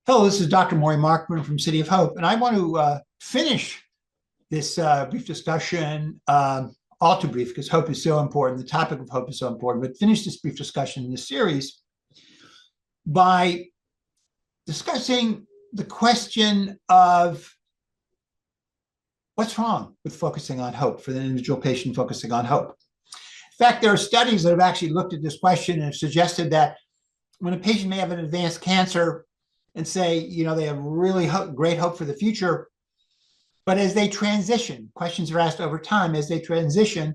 Hello, this is Dr. Maury Markman from City of Hope, and I want to finish this brief discussion, all too brief because hope is so important. The topic of hope is so important, but finish this brief discussion in this series by discussing the question of what's wrong with focusing on hope for the individual patient focusing on hope. In fact, there are studies that have actually looked at this question and have suggested that when a patient may have an advanced cancer and say, they have really great hope for the future, but as they transition, questions are asked over time, as they transition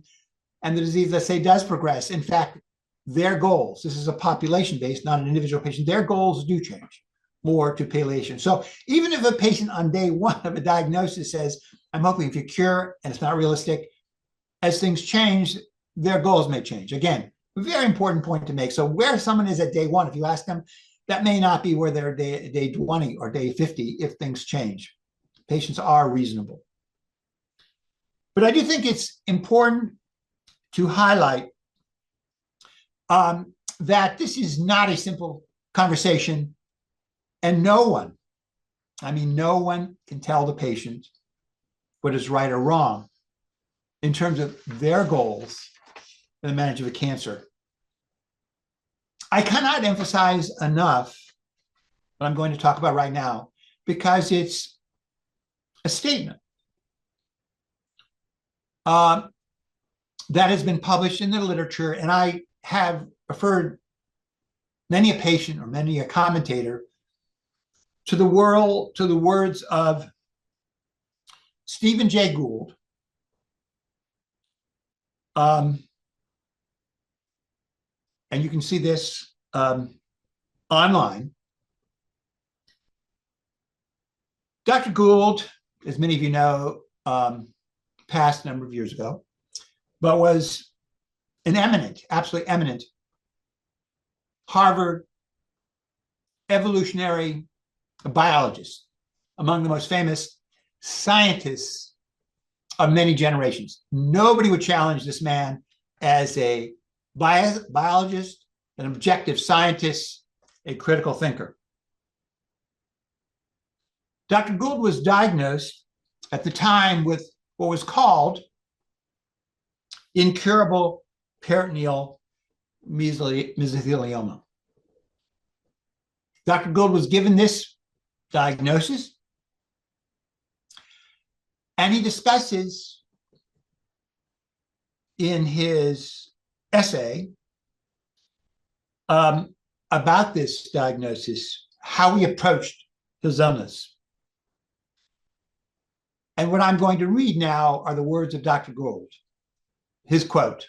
and the disease, let's say, does progress, in fact, their goals, this is a population-based, not an individual patient, their goals do change more to palliation. So even if a patient on day one of a diagnosis says, I'm hoping for cure, and it's not realistic, as things change, their goals may change. Again, a very important point to make. So where someone is at day one, if you ask them, that may not be where they're day 20 or day 50 if things change. Patients are reasonable. But I do think it's important to highlight that this is not a simple conversation, and no one can tell the patient what is right or wrong in terms of their goals in the management of cancer. I cannot emphasize enough what I'm going to talk about right now because it's a statement that has been published in the literature, and I have referred many a patient or many a commentator to the words of Stephen Jay Gould, and you can see this online. Dr. Gould, as many of you know, passed a number of years ago, but was an absolutely eminent Harvard evolutionary biologist, among the most famous scientists of many generations. Nobody would challenge this man as a biologist, an objective scientist, a critical thinker. Dr. Gould was diagnosed at the time with what was called incurable peritoneal mesothelioma. Dr. Gould was given this diagnosis, and he discusses in his essay about this diagnosis, how he approached his illness. And what I'm going to read now are the words of Dr. Gould, his quote.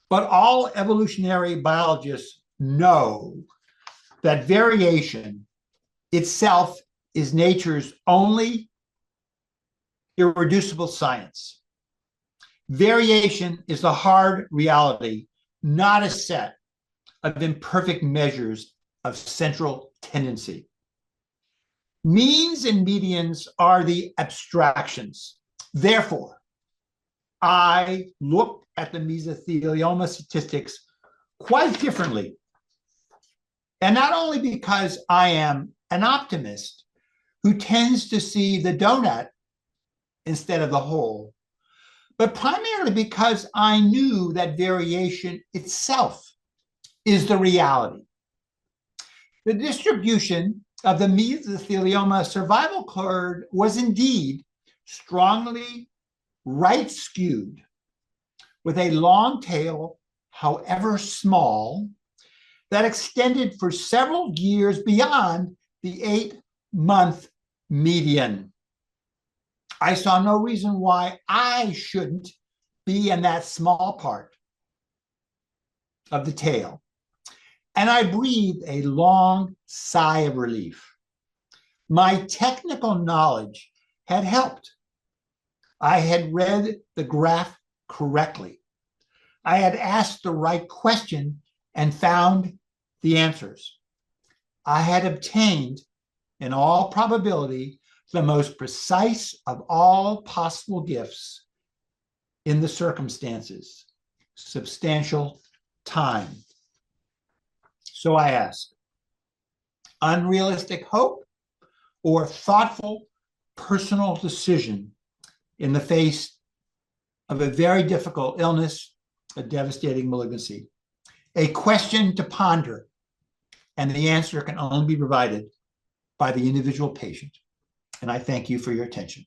But all evolutionary biologists know that variation itself is nature's only irreducible science. Variation is the hard reality, not a set of imperfect measures of central tendency. Means and medians are the abstractions. Therefore, I look at the mesothelioma statistics quite differently. And not only because I am an optimist who tends to see the donut instead of the whole, but primarily because I knew that variation itself is the reality. The distribution of the mesothelioma survival curve was indeed strongly right skewed, with a long tail, however small, that extended for several years beyond the 8-month median. I saw no reason why I shouldn't be in that small part of the tail. And I breathed a long sigh of relief. My technical knowledge had helped. I had read the graph correctly. I had asked the right question and found the answers. I had obtained, in all probability, the most precise of all possible gifts in the circumstances, substantial time. So I ask, unrealistic hope, or thoughtful personal decision in the face of a very difficult illness, a devastating malignancy. A question to ponder, and the answer can only be provided by the individual patient. And I thank you for your attention.